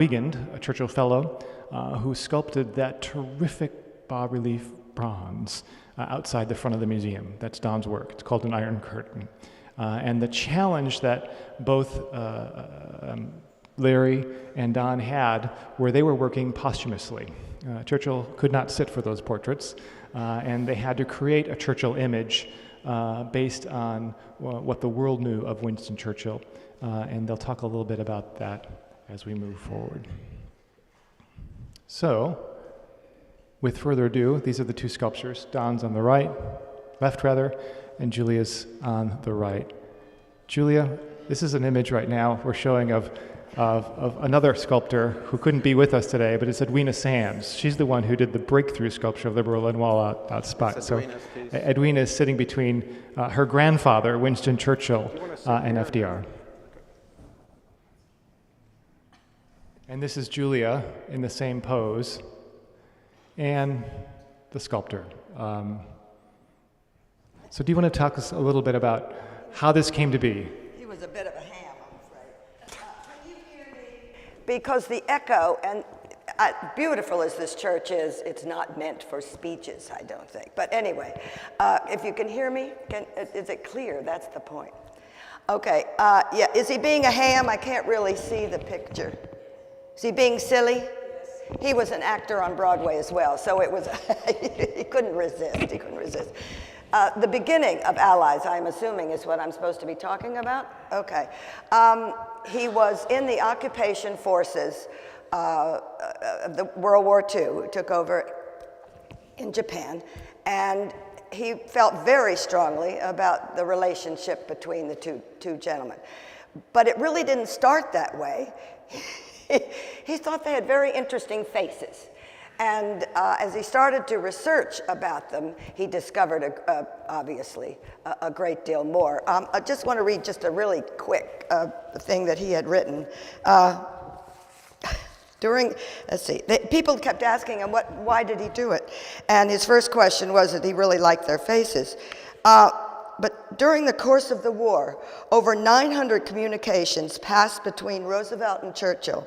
Wiegand, a Churchill Fellow, who sculpted that terrific bas-relief bronze outside the front of the museum. That's Don's work. It's called an Iron Curtain. And the challenge that both Larry and Don had were they were working posthumously. Churchill could not sit for those portraits, and they had to create a Churchill image based on what the world knew of Winston Churchill. And they'll talk a little bit about that as we move forward. So, with further ado, these are the two sculptures. Don's on the right, left rather, and Julia's on the right. Julia, this is an image right now we're showing of another sculptor who couldn't be with us today, but it's Edwina Sands. She's the one who did the breakthrough sculpture of the Berlin Wall out spot. So Edwina is sitting between her grandfather, Winston Churchill, and FDR. And this is Julia in the same pose, and the sculptor. So do you want to talk us a little bit about how this came to be? He was a bit of a ham, I'm afraid. Can you hear me? Because the echo, and beautiful as this church is, it's not meant for speeches, I don't think. But anyway, if you can hear me, is it clear? That's the point. Okay, yeah, is he being a ham? I can't really see the picture. Is he being silly? Yes. He was an actor on Broadway as well, so it was, he couldn't resist, he couldn't resist. The beginning of Allies, I'm assuming, is what I'm supposed to be talking about? Okay. He was in the occupation forces of the World War II, took over in Japan, and he felt very strongly about the relationship between the two gentlemen. But it really didn't start that way. He thought they had very interesting faces. And as he started to research about them, he discovered, obviously, a great deal more. I just want to read just a really quick thing that he had written. Let's see, people kept asking him, why did he do it? And his first question was that he really liked their faces. But during the course of the war, over 900 communications passed between Roosevelt and Churchill.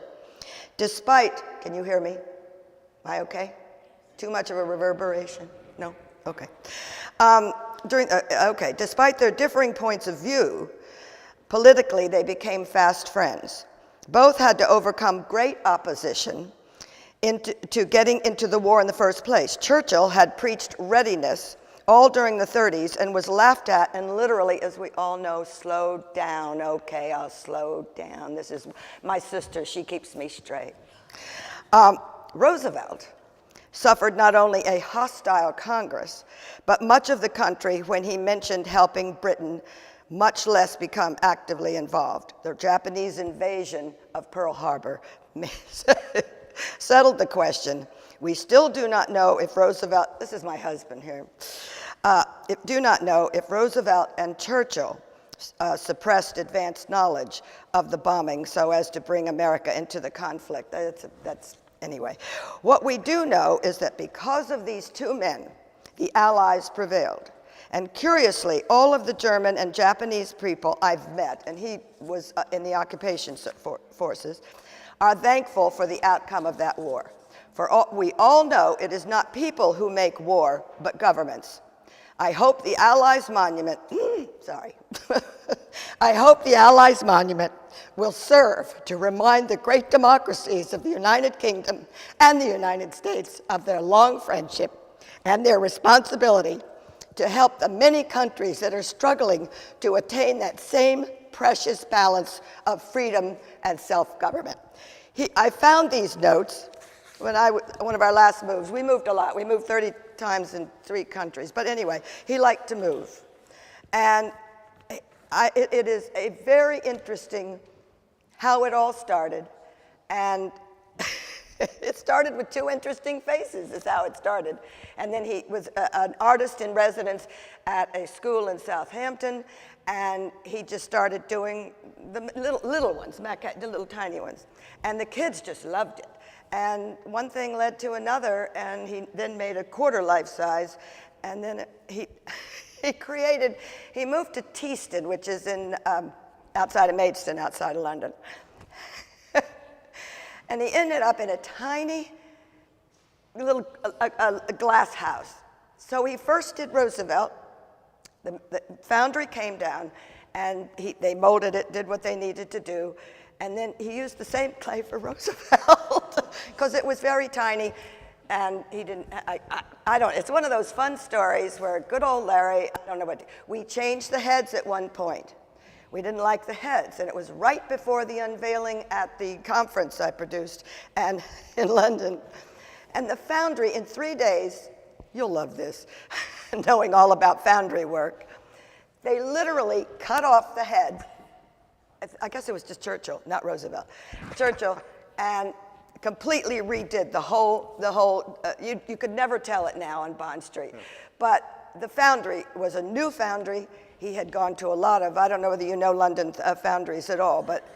Despite, can you hear me? Am I okay? Too much of a reverberation? No? Okay. Despite their differing points of view, politically they became fast friends. Both had to overcome great opposition to getting into the war in the first place. Churchill had preached readiness all during the 30s and was laughed at and literally, as we all know, slowed down. Okay, I'll slow down. This is my sister, she keeps me straight. Roosevelt suffered not only a hostile Congress, but much of the country when he mentioned helping Britain, much less become actively involved. The Japanese invasion of Pearl Harbor settled the question. We still do not know if Roosevelt, this is my husband here, do not know if Roosevelt and Churchill suppressed advanced knowledge of the bombing so as to bring America into the conflict. Anyway. What we do know is that because of these two men, the Allies prevailed. And curiously, all of the German and Japanese people I've met, and he was in the occupation forces, are thankful for the outcome of that war. We all know it is not people who make war, but governments. I hope the Allies' monument, I hope the Allies' monument will serve to remind the great democracies of the United Kingdom and the United States of their long friendship and their responsibility to help the many countries that are struggling to attain that same precious balance of freedom and self-government. I found these notes when one of our last moves. We moved a lot. We moved 30 times in 3 countries. But anyway, he liked to move. And it is a very interesting how it all started. And it started with 2 interesting faces is how it started. And then he was an artist in residence at a school in Southampton, and he just started doing the little ones, the little tiny ones. And the kids just loved it. And one thing led to another, and he then made a quarter life size, and then he moved to Teeston, which is in outside of Maidstone, outside of London. And he ended up in a tiny little a glass house. So he first did Roosevelt. The foundry came down, and they molded it, did what they needed to do, and then he used the same clay for Roosevelt because it was very tiny, and he didn't. I don't. It's one of those fun stories where good old Larry. I don't know what. We changed the heads at one point. We didn't like the heads, and it was right before the unveiling at the conference I produced and in London. And the foundry, in 3 days, you'll love this, knowing all about foundry work, they literally cut off the head. I guess it was just Churchill, not Roosevelt. Churchill, and completely redid the whole, you could never tell it now on Bond Street. Yeah. But the foundry was a new foundry. He had gone to a lot of, I don't know whether you know London foundries at all, but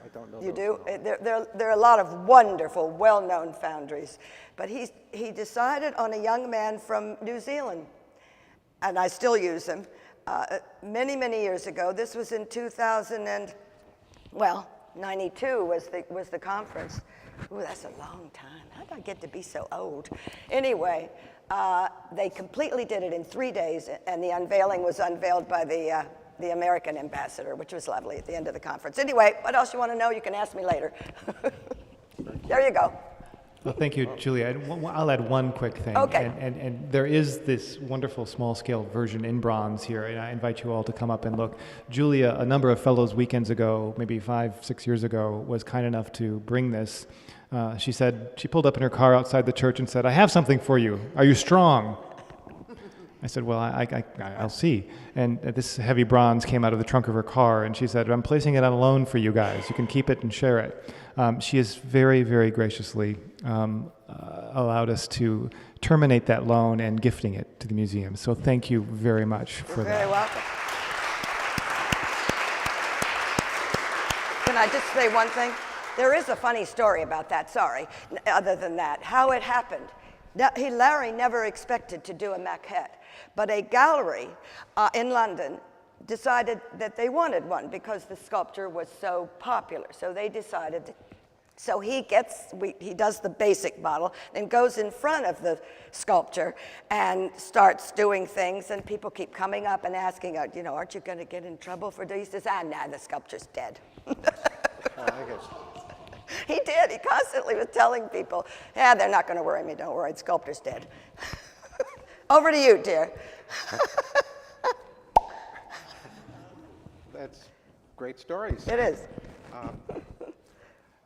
I don't know. You do? There are a lot of wonderful, well-known foundries. But he decided on a young man from New Zealand, and I still use him, many, many years ago. This was in 92 was the conference. Ooh, that's a long time. How did I get to be so old? Anyway, they completely did it in 3 days, and the unveiling was unveiled by the American ambassador, which was lovely at the end of the conference. Anyway, what else you want to know, you can ask me later. There you go. Well, thank you, Julia. I'll add one quick thing. Okay. And there is this wonderful small-scale version in bronze here, and I invite you all to come up and look. Julia, a number of Fellows weekends ago, maybe 5-6 years ago, was kind enough to bring this. She said, she pulled up in her car outside the church and said, "I have something for you. Are you strong?" I said, "Well, I'll see." And this heavy bronze came out of the trunk of her car, and she said, "I'm placing it on loan for you guys. You can keep it and share it." She has very, very graciously allowed us to terminate that loan and gifting it to the museum. So thank you very much for that. You're very welcome. Can I just say one thing? There is a funny story about that, sorry, other than that, how it happened. Larry never expected to do a maquette, but a gallery in London decided that they wanted one because the sculpture was so popular. So they decided, so he does the basic model, then goes in front of the sculpture and starts doing things, and people keep coming up and asking, aren't you going to get in trouble for this? He says, nah, the sculpture's dead. He did. He constantly was telling people, they're not going to worry me. Don't worry, the sculptor's dead. Over to you, dear. That's great stories. It is.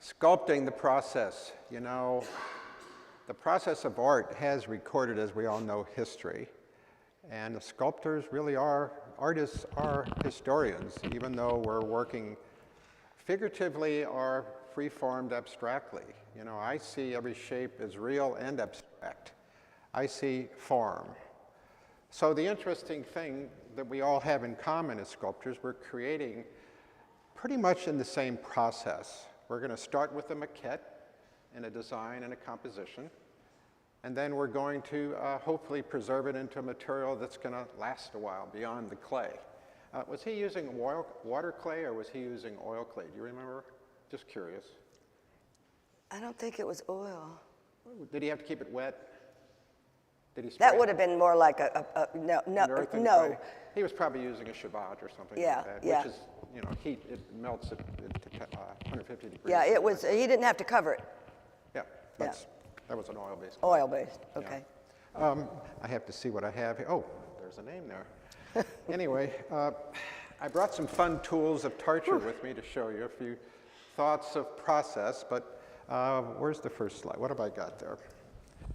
Sculpting the process. The process of art has recorded, as we all know, history. And the sculptors really are, artists are historians, even though we're working figuratively or free-formed abstractly. I see every shape as real and abstract. I see form. So the interesting thing that we all have in common as sculptors, we're creating pretty much in the same process. We're going to start with a maquette and a design and a composition, and then we're going to hopefully preserve it into a material that's going to last a while beyond the clay. Was he using water clay or was he using oil clay? Do you remember? Just curious. I don't think it was oil. Did he have to keep it wet? Did he that would have been more like no. He was probably using a Chabat or something like that, which is, heat, it melts at 150 degrees. Yeah, it was, he didn't have to cover it. Yeah, that was an oil-based. Oil-based, okay. Yeah. I have to see what I have here. Oh, there's a name there. Anyway, I brought some fun tools of torture with me to show you a few thoughts of process, but where's the first slide? What have I got there?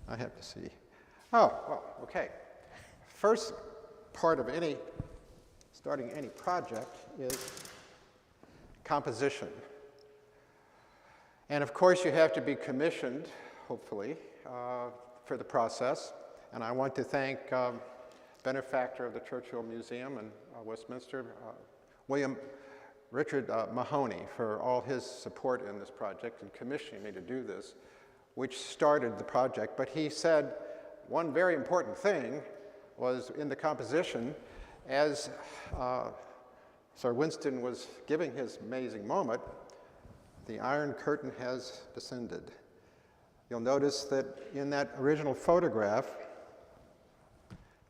I have to see. Oh, well, okay. First part of starting any project is composition. And of course, you have to be commissioned, hopefully, for the process. And I want to thank benefactor of the Churchill Museum in Westminster, Richard Mahoney, for all his support in this project and commissioning me to do this, which started the project. But he said one very important thing was in the composition, as Sir Winston was giving his amazing moment, The Iron Curtain has descended. You'll notice that in that original photograph,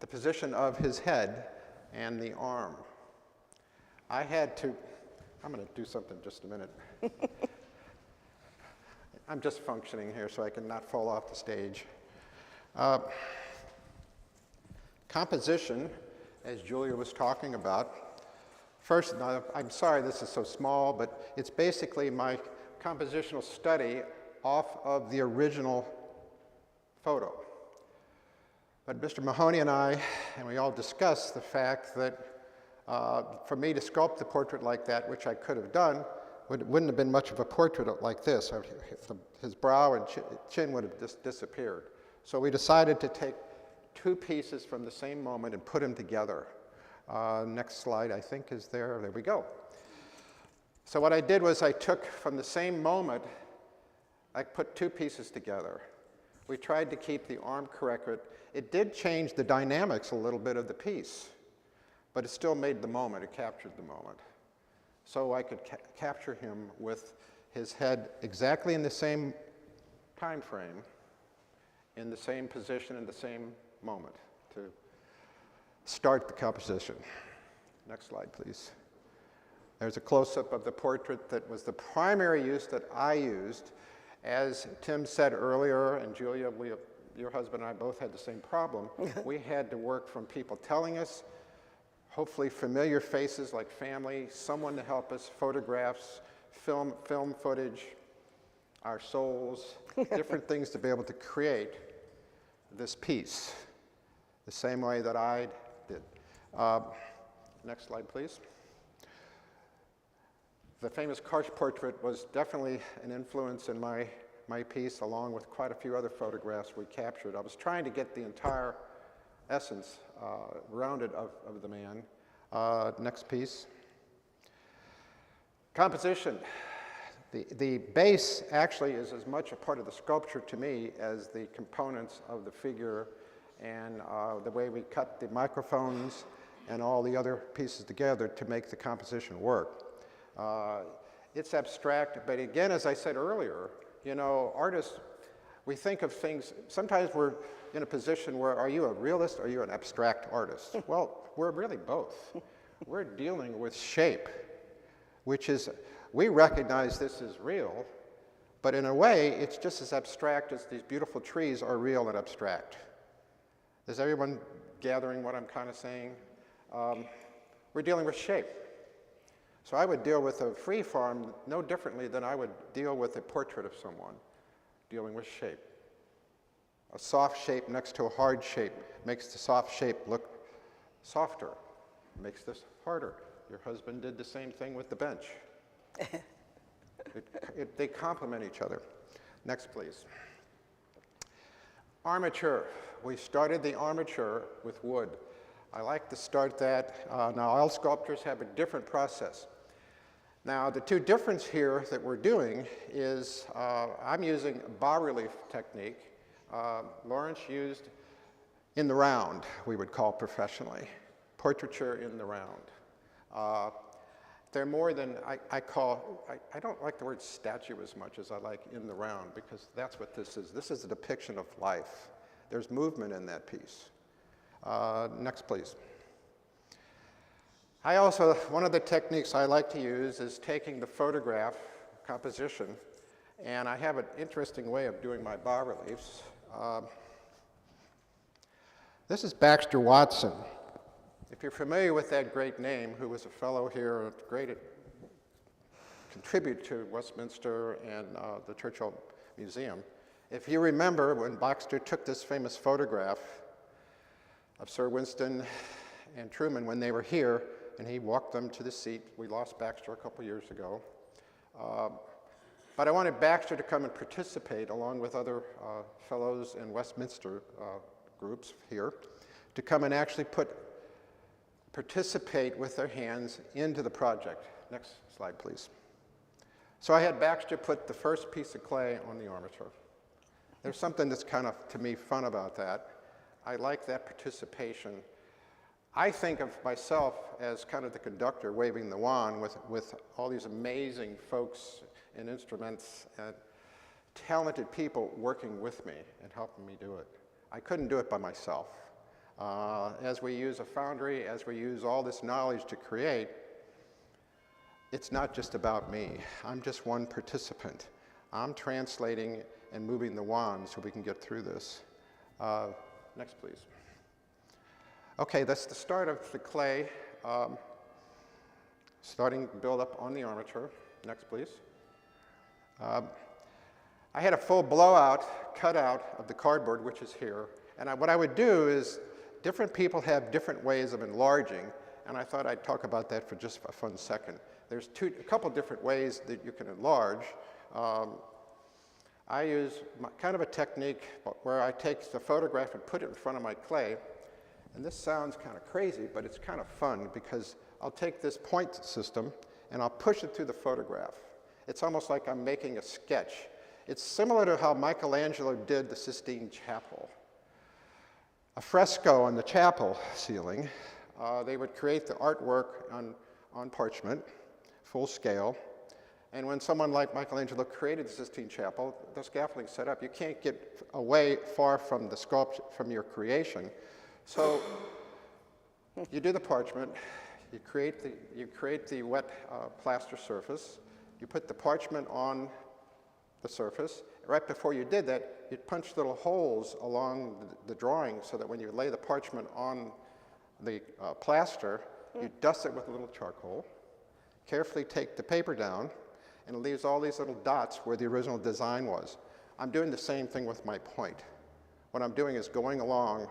the position of his head and the arm. I'm going to do something in just a minute. I'm just functioning here so I can not fall off the stage. Composition, as Julia was talking about. First, now, I'm sorry this is so small, but it's basically my compositional study off of the original photo. But Mr. Mahoney and we all discussed the fact that for me to sculpt the portrait like that, which I could have done, wouldn't have been much of a portrait like this. His brow and chin would have just disappeared. So we decided to take two pieces from the same moment and put them together. Next slide, I think, is there. There we go. So what I did was I took from the same moment, I put two pieces together. We tried to keep the arm correct. It did change the dynamics a little bit of the piece, but it still made the moment. It captured the moment. So I could capture him with his head exactly in the same time frame, in the same position, in the same moment to start the composition. Next slide, please. There's a close-up of the portrait that was the primary use that I used. As Tim said earlier, and Julia, your husband and I both had the same problem. We had to work from people telling us, hopefully familiar faces like family, someone to help us, photographs, film footage, our souls, different things to be able to create this piece the same way that I did. Next slide, please. The famous Karsh portrait was definitely an influence in my piece, along with quite a few other photographs we captured. I was trying to get the entire essence rounded of the man. Next piece. Composition. The base actually is as much a part of the sculpture to me as the components of the figure and the way we cut the microphones and all the other pieces together to make the composition work. It's abstract, but again, as I said earlier, you know, artists, we think of things, sometimes we're in a position where, are you a realist or are you an abstract artist? Well, we're really both. We're dealing with shape, which is, we recognize this is real, but in a way, it's just as abstract as these beautiful trees are real and abstract. Is everyone gathering what I'm kind of saying? We're dealing with shape. So I would deal with a free form no differently than I would deal with a portrait of someone, dealing with shape. A soft shape next to a hard shape makes the soft shape look softer, makes this harder. Your husband did the same thing with the bench. They complement each other. Next, please. Armature. We started the armature with wood. I like to start that. Now, all sculptors have a different process. Now, the two differences here that we're doing is I'm using bas-relief technique. Lawrence used in the round, we would call professionally. Portraiture in the round. They're more than I don't like the word statue as much as I like in the round, because that's what this is. This is a depiction of life. There's movement in that piece. Next, please. One of the techniques I like to use is taking the photograph composition, and I have an interesting way of doing my bas-reliefs. This is Baxter Watson. If you're familiar with that great name, who was a fellow here, a great contribute to Westminster and the Churchill Museum, if you remember when Baxter took this famous photograph of Sir Winston and Truman when they were here, and he walked them to the seat. We lost Baxter a couple years ago. But I wanted Baxter to come and participate along with other fellows in Westminster groups here, to come and actually participate with their hands into the project. Next slide, please. So I had Baxter put the first piece of clay on the armature. There's something that's kind of, to me, fun about that. I like that participation. I think of myself as kind of the conductor waving the wand with all these amazing folks and instruments and talented people working with me and helping me do it. I couldn't do it by myself. As we use a foundry, as we use all this knowledge to create, it's not just about me. I'm just one participant. I'm translating and moving the wand so we can get through this. Next, please. Okay, that's the start of the clay. Starting to build up on the armature. Next, please. I had a full blowout, cutout of the cardboard, which is here. And what I would do is, different people have different ways of enlarging, and I thought I'd talk about that for just a fun second. There's a couple different ways that you can enlarge. I use kind of a technique where I take the photograph and put it in front of my clay. And this sounds kind of crazy, but it's kind of fun because I'll take this point system and I'll push it through the photograph. It's almost like I'm making a sketch. It's similar to how Michelangelo did the Sistine Chapel. A fresco on the chapel ceiling, they would create the artwork on parchment, full scale. And when someone like Michelangelo created the Sistine Chapel, the scaffolding set up, you can't get away far from the sculpture, from your creation. So you do the parchment, you create the wet plaster surface, you put the parchment on the surface. Right before you did that, you'd punch little holes along the drawing so that when you lay the parchment on the plaster, you dust it with a little charcoal, carefully take the paper down, and it leaves all these little dots where the original design was. I'm doing the same thing with my point. What I'm doing is going along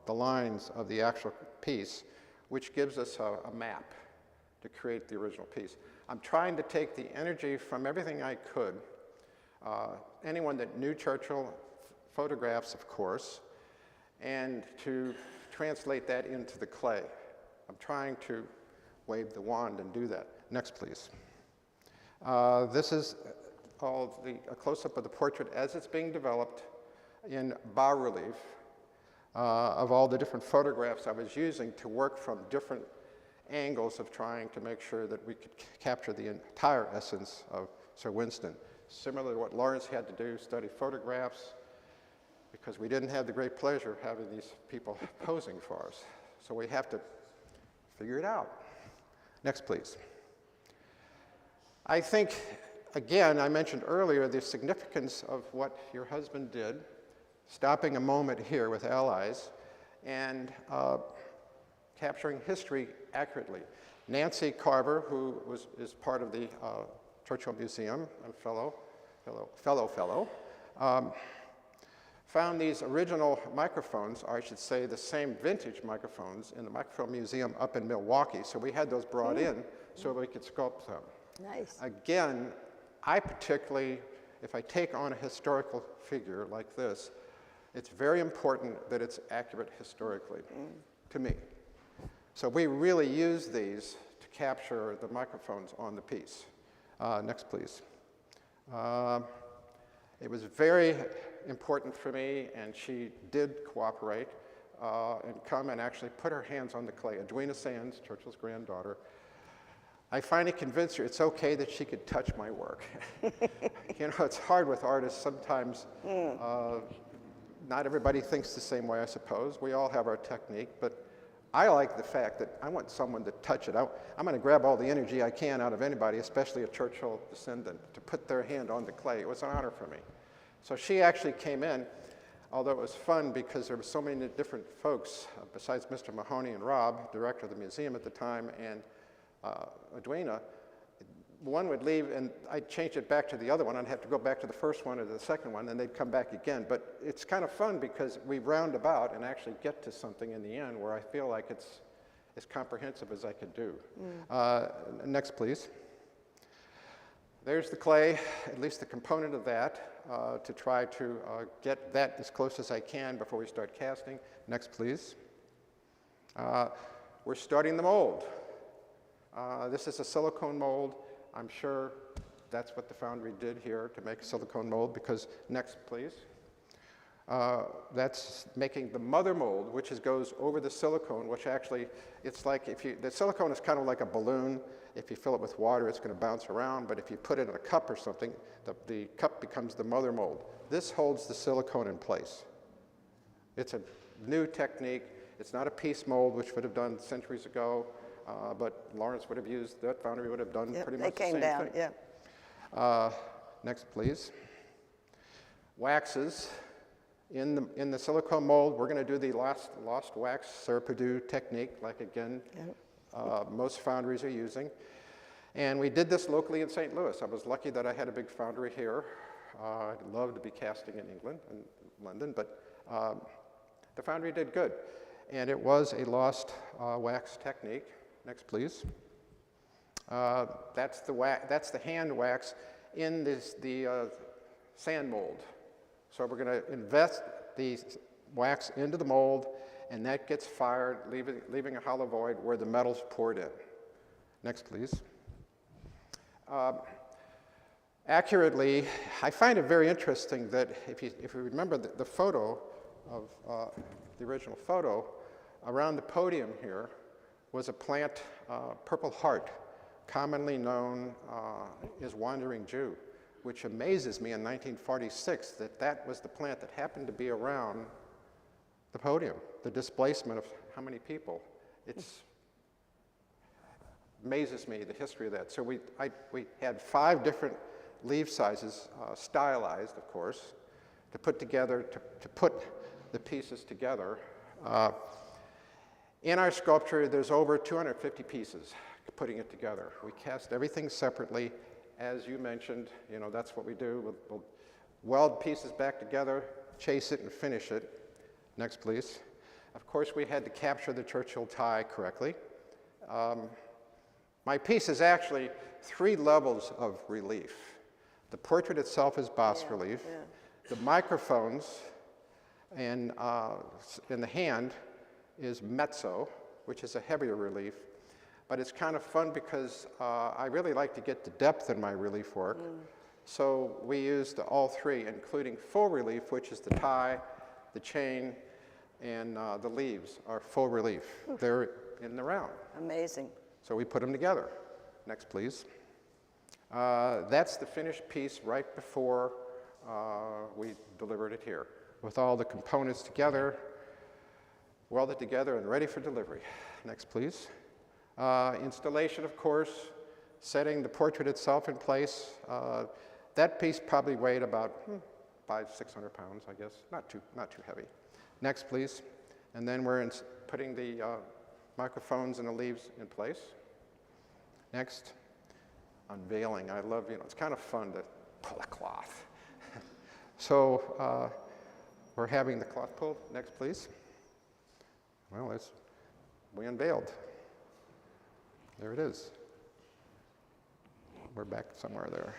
the lines of the actual piece, which gives us a map to create the original piece. I'm trying to take the energy from everything I could. Anyone that knew Churchill, photographs, of course, and to translate that into the clay. I'm trying to wave the wand and do that. Next, please. This is a close-up of the portrait as it's being developed in bas-relief of all the different photographs I was using to work from different angles of trying to make sure that we could capture the entire essence of Sir Winston. Similar to what Lawrence had to do, study photographs, because we didn't have the great pleasure of having these people posing for us. So we have to figure it out. Next, please. I think, again, I mentioned earlier the significance of what your husband did, stopping a moment here with allies, and capturing history accurately. Nancy Carver, who is part of the Churchill Museum and fellow, found these original microphones, or I should say the same vintage microphones, in the Microfilm Museum up in Milwaukee. So we had those brought in so we could sculpt them. Nice. Again, I particularly, if I take on a historical figure like this, it's very important that it's accurate historically, to me. So we really use these to capture the microphones on the piece. Next, please. It was very important for me, and she did cooperate and come and actually put her hands on the clay. Edwina Sands, Churchill's granddaughter, I finally convinced her it's okay that she could touch my work. You know, it's hard with artists sometimes. Not everybody thinks the same way, I suppose. We all have our technique, but I like the fact that I want someone to touch it. I'm going to grab all the energy I can out of anybody, especially a Churchill descendant, to put their hand on the clay. It was an honor for me. So she actually came in, although it was fun because there were so many different folks, besides Mr. Mahoney and Rob, director of the museum at the time, and Edwina. One would leave, and I'd change it back to the other one. I'd have to go back to the first one or the second one, and they'd come back again. But it's kind of fun because we round about and actually get to something in the end where I feel like it's as comprehensive as I could do. Next, please. There's the clay, at least the component of that, to try to get that as close as I can before we start casting. Next, please. We're starting the mold. This is a silicone mold. I'm sure that's what the foundry did here to make a silicone mold, because, next, please. That's making the mother mold, which goes over the silicone, which actually, it's like the silicone is kind of like a balloon. If you fill it with water, it's going to bounce around, but if you put it in a cup or something, the cup becomes the mother mold. This holds the silicone in place. It's a new technique. It's not a piece mold, which would have done centuries ago, but Lawrence would have used, that foundry would have done pretty much the same thing. They came down, yeah. Next, please. Waxes. In the silicone mold, we're going to do the lost wax Serre-Perdue technique, like again, most foundries are using. And we did this locally in St. Louis. I was lucky that I had a big foundry here. I'd love to be casting in England and London, but the foundry did good. And it was a lost wax technique. Next, please. That's the hand wax in the sand mold. So we're going to invest the wax into the mold, and that gets fired, leaving a hollow void where the metal's poured in. Next, please. Accurately, I find it very interesting that if you remember the photo of the original photo, around the podium here was a plant, Purple Heart, commonly known as Wandering Jew, which amazes me in 1946 that was the plant that happened to be around the podium, the displacement of how many people. It amazes me, the history of that. So we had 5 different leaf sizes, stylized, of course, to put together, to put the pieces together. In our sculpture, there's over 250 pieces putting it together. We cast everything separately. As you mentioned, that's what we do. We'll weld pieces back together, chase it, and finish it. Next, please. Of course, we had to capture the Churchill tie correctly. My piece is actually 3 levels of relief. The portrait itself is bas relief. Yeah. The microphones and in the hand is mezzo, which is a heavier relief. But it's kind of fun because I really like to get the depth in my relief work. So we used all 3, including full relief, which is the tie, the chain, and the leaves are full relief. They're in the round. Amazing. So we put them together. Next, please. That's the finished piece right before we delivered it here, with all the components together, welded together, and ready for delivery. Next, please. Installation, of course, setting the portrait itself in place. That piece probably weighed about 500-600 pounds, I guess. Not too heavy. Next, please. And then we're putting the microphones and the leaves in place. Next, unveiling. I love, it's kind of fun to pull a cloth. So we're having the cloth pulled. Next, please. Well, we unveiled. There it is. We're back somewhere there.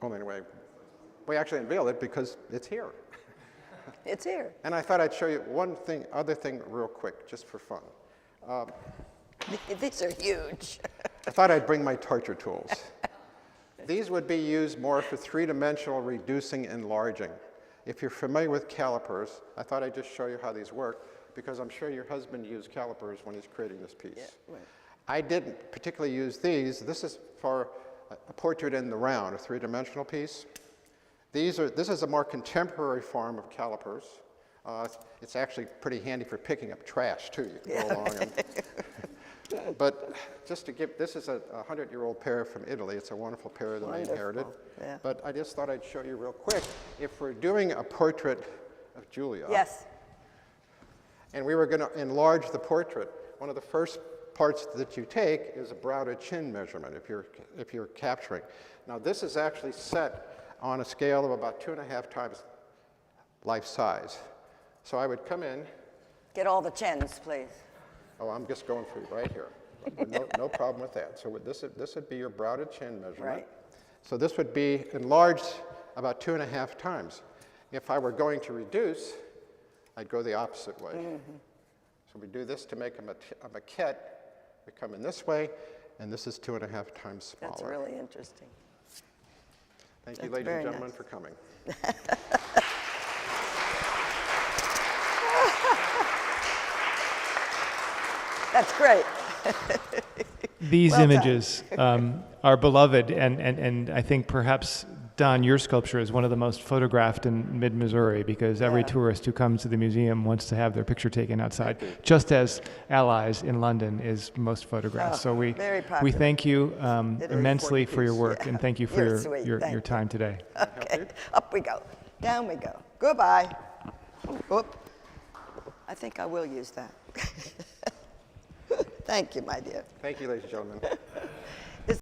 Well, anyway, we actually unveiled it because it's here. It's here. And I thought I'd show you other thing real quick, just for fun. These are huge. I thought I'd bring my torture tools. These would be used more for 3-dimensional reducing and enlarging. If you're familiar with calipers, I thought I'd just show you how these work, because I'm sure your husband used calipers when he's creating this piece. Yeah, right. I didn't particularly use these. This is for a portrait in the round, a 3-dimensional piece. This is a more contemporary form of calipers. It's actually pretty handy for picking up trash, too. You can go along and but just to give, this is a 100-year-old pair from Italy. It's a wonderful pair that I inherited. Yeah. But I just thought I'd show you real quick. If we're doing a portrait of Julia, yes, and we were going to enlarge the portrait, one of the first parts that you take is a brow to chin measurement if you're capturing. Now this is actually set on a scale of about 2.5 times life size. So I would come in. Get all the chins, please. Oh, I'm just going for right here. No problem with that. So this would be your brow to chin measurement. Right. So this would be enlarged about 2.5 times. If I were going to reduce, I'd go the opposite way. Mm-hmm. So we do this to make a maquette. We come in this way, and this is 2.5 times smaller. That's really interesting. Thank you, That's ladies and very gentlemen, nice. for coming. That's great. These Well done. images are beloved, and I think perhaps, Don, your sculpture is one of the most photographed in mid-Missouri because every Yeah. tourist who comes to the museum wants to have their picture taken outside, just as Allies in London is most photographed. Oh, So we very popular. we thank you It is. immensely for your work, Yeah. and thank you for You're your, sweet. your, Thank your you. time today. Okay, up we go. Down we go. Goodbye. Whoop. I think I will use that. Thank you, my dear. Thank you, ladies and gentlemen.